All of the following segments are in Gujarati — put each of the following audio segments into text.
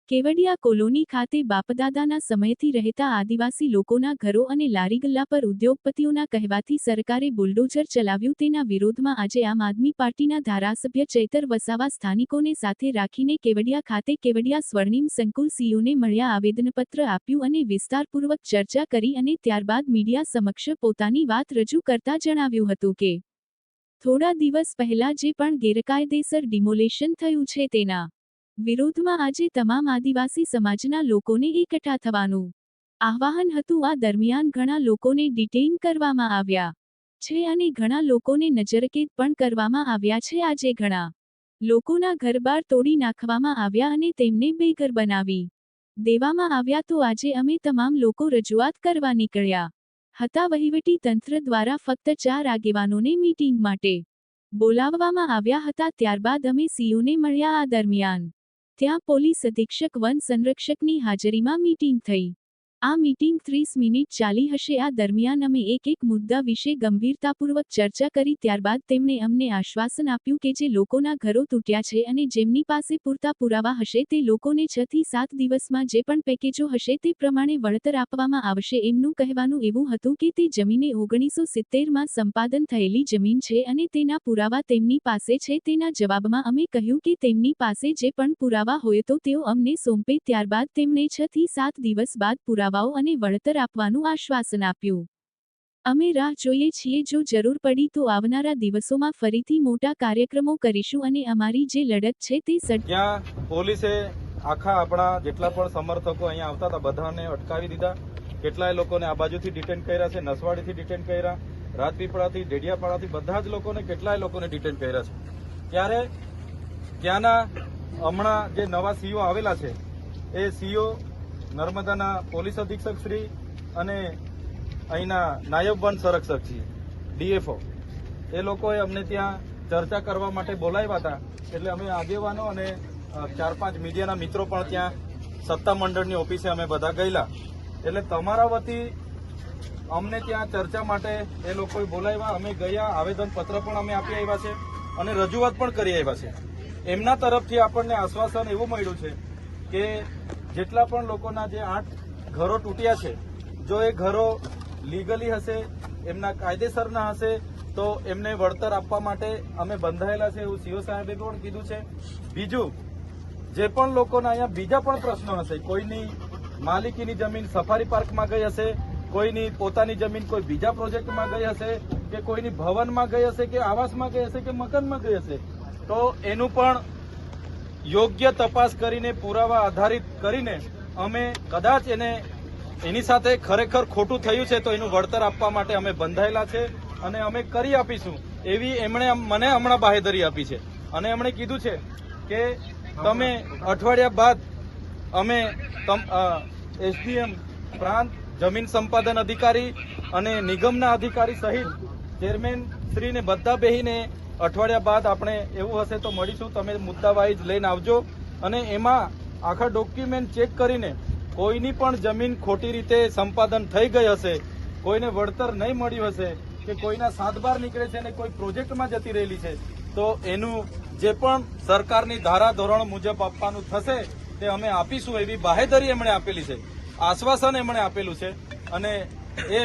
કેવડિયા કોલોની ખાતે બાપદાદાના સમયથી રહેતા આદિવાસી લોકોના ઘરો અને લારીગલ્લા પર ઉદ્યોગપતિઓના કહેવાથી સરકારે બુલડોઝર ચલાવ્યું, તેના વિરોધમાં આજે આમ આદમી પાર્ટીના ધારાસભ્ય ચૈતર વસાવા સ્થાનિકોને સાથે રાખીને કેવડિયા ખાતે કેવડિયા સ્વર્ણિમ સંકુલ સીઓને મળ્યા, આવેદનપત્ર આપ્યું અને વિસ્તારપૂર્વક ચર્ચા કરી અને ત્યારબાદ મીડિયા સમક્ષ પોતાની વાત રજૂ કરતા જણાવ્યું હતું કે થોડા દિવસ પહેલા જે પણ ગેરકાયદેસર ડિમોલેશન થયું છે તેના વિરોધમાં આજે તમામ આદિવાસી સમાજના લોકોને એકઠા થવાનું આહ્વાન હતું। આ દરમિયાન ઘણા લોકોને ડિટેઇન કરવામાં આવ્યા છે અને ઘણા લોકોને નજરકેદ પણ કરવામાં આવ્યા છે। આજે ઘણા લોકોના ઘરબાર તોડી નાખવામાં આવ્યા અને તેમને બેઘર બનાવી દેવામાં આવ્યા। તો આજે અમે તમામ લોકો રજૂઆત કરવા નીકળ્યા હતા। વહીવટી તંત્ર દ્વારા ફક્ત 4 આગેવાનોને મીટિંગ માટે બોલાવવામાં આવ્યા હતા। ત્યારબાદ અમે સીઓને મળ્યા। આ દરમિયાન ત્યાં પોલીસ અધિક્ષક વન સંરક્ષકની હાજરીમાં મીટિંગ થઈ। આ મીટિંગ 30 મિનિટ ચાલી હશે। આ દરમિયાન અમે એક મુદ્દા વિશે ગંભીરતાપૂર્વક ચર્ચા કરી। ત્યારબાદ તેમણે અમને આશ્વાસન આપ્યું કે જે લોકોના ઘરો તૂટ્યા છે અને જેમની પાસે પૂરતા પુરાવા હશે તે લોકોને 6 થી 7 દિવસમાં જે પણ પેકેજો હશે તે પ્રમાણે વળતર આપવામાં આવશે। એમનું કહેવાનું એવું હતું કે તે જમીને 1970માં સંપાદન થયેલી જમીન છે અને તેના પુરાવા તેમની પાસે છે। તેના જવાબમાં અમે કહ્યું કે તેમની પાસે જે પણ પુરાવા હોય તો તેઓ અમને સોંપે। ત્યારબાદ તેમણે 6 થી 7 દિવસ બાદ પુરાવાઓ અને વળતર આપવાનું આશ્વાસન આપ્યું। અમે રાહ જોઈએ છીએ, જો જરૂર પડી તો આવનારા દિવસોમાં ફરીથી મોટા કાર્યક્રમો કરીશું અને અમારી જે લડત છે તે ત્યાં પોલીસે આખા આપણા જેટલા પણ સમર્થકો અહીંયા આવતા હતા બધાને અટકાવી દીધા। કેટલાય લોકોને આ બાજુથી ડિટેન કર્યા છે, નસવાડીથી ડિટેન કર્યા, રાજપીપળાથી, ડેડિયાપાડાથી બધા જ લોકોને કેટલાય લોકોને ડિટેન કર્યા છે। ત્યારે ત્યાંના હમણાં જે નવા સીઓ આવેલા છે એ સીઓ નર્મદાના પોલીસ અધિક્ષક શ્રી અને અહીંના નાયબ વન સંરક્ષક શ્રી ડીએફઓ એ લોકોએ અમને ત્યાં ચર્ચા કરવા માટે બોલાવ્યા હતા। એટલે અમે આગેવાનો અને 4-5 મીડિયાના મિત્રો પણ ત્યાં સત્તા મંડળની ઓફિસે અમે બધા ગયેલા। એટલે તમારા વતી અમને ત્યાં ચર્ચા માટે એ લોકોએ બોલાવ્યા, અમે ગયા, આવેદનપત્ર પણ અમે આપી આવ્યા છે અને રજૂઆત પણ કરી આવ્યા છે। એમના તરફથી આપણને આશ્વાસન એવું મળ્યું છે કે જેટલા પણ લોકોના જે 8 ઘરો તૂટ્યા છે, જો એ ઘરો લીગલી હશે, એમના કાયદેસરના હશે તો એમને વળતર આપવા માટે અમે બંધાયેલા છે, એવું સીઓ સાહેબે પણ કીધું છે। બીજું, જે પણ લોકોના અહીંયા બીજા પણ પ્રશ્નો હશે, કોઈની માલિકીની જમીન સફારી પાર્કમાં ગઈ હશે, કોઈની પોતાની જમીન કોઈ બીજા પ્રોજેક્ટમાં ગઈ હશે, કે કોઈની ભવનમાં ગઈ હશે, કે આવાસમાં ગઈ હશે, કે મકાનમાં ગઈ હશે, તો એનું પણ યોગ્ય તપાસ કરીને પુરાવા આધારિત કરીને અમે કદાચ એની સાથે ખરેખર ખોટું થયું છે તો એનું વળતર આપવા માટે અમે બંધાયેલા છે અને અમે કરી આપીશું એવી એમણે મને હમણાં બાહેધરી આપી છે। અને એમણે કીધું છે કે તમે અઠવાડિયા બાદ અમે એસડીએમ પ્રાંત જમીન સંપાદન અધિકારી અને નિગમના અધિકારી સહિત ચેરમેન શ્રીને બધા બેહીને અઠવાડિયા બાદ આપણે એવું હશે તો મળીશું। તમે મુદ્દા વાઇઝ લઈને આવજો અને એમાં આખા ડોક્યુમેન્ટ ચેક કરીને કોઈની પણ જમીન ખોટી રીતે સંપાદન થઈ ગઈ હશે, કોઈને વળતર નહીં મળ્યું હશે, કે કોઈના 7/12 નીકળે છે અને કોઈ પ્રોજેક્ટમાં જતી રહેલી છે તો એનું જે પણ સરકારની ધારા ધોરણ મુજબ આપવાનું થશે તે અમે આપીશું એવી બાહેધરી એમણે આપેલી છે, આશ્વાસન એમણે આપેલું છે। અને એ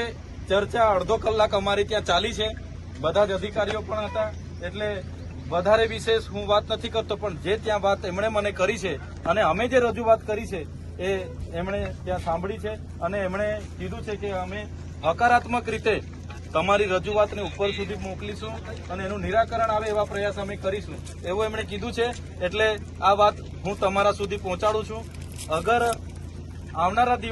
ચર્ચા અડધો કલાક અમારી ત્યાં ચાલી છે, બધા જ અધિકારીઓ પણ હતા। એટલે વધારે વિશેષ હું વાત નથી કરતો, પણ જે ત્યાં વાત એમણે મને કરી છે અને અમે જે રજૂઆત કરી છે એ એમણે ત્યાં સાંભળી છે અને એમણે કીધું છે કે અમે હકારાત્મક રીતે તમારી રજૂઆતને ઉપર સુધી મોકલીશું અને એનું નિરાકરણ આવે એવા પ્રયાસ અમે કરીશું એવું એમણે કીધું છે। એટલે આ વાત હું તમારા સુધી પહોંચાડું છું। અગર આવનારા દિવસ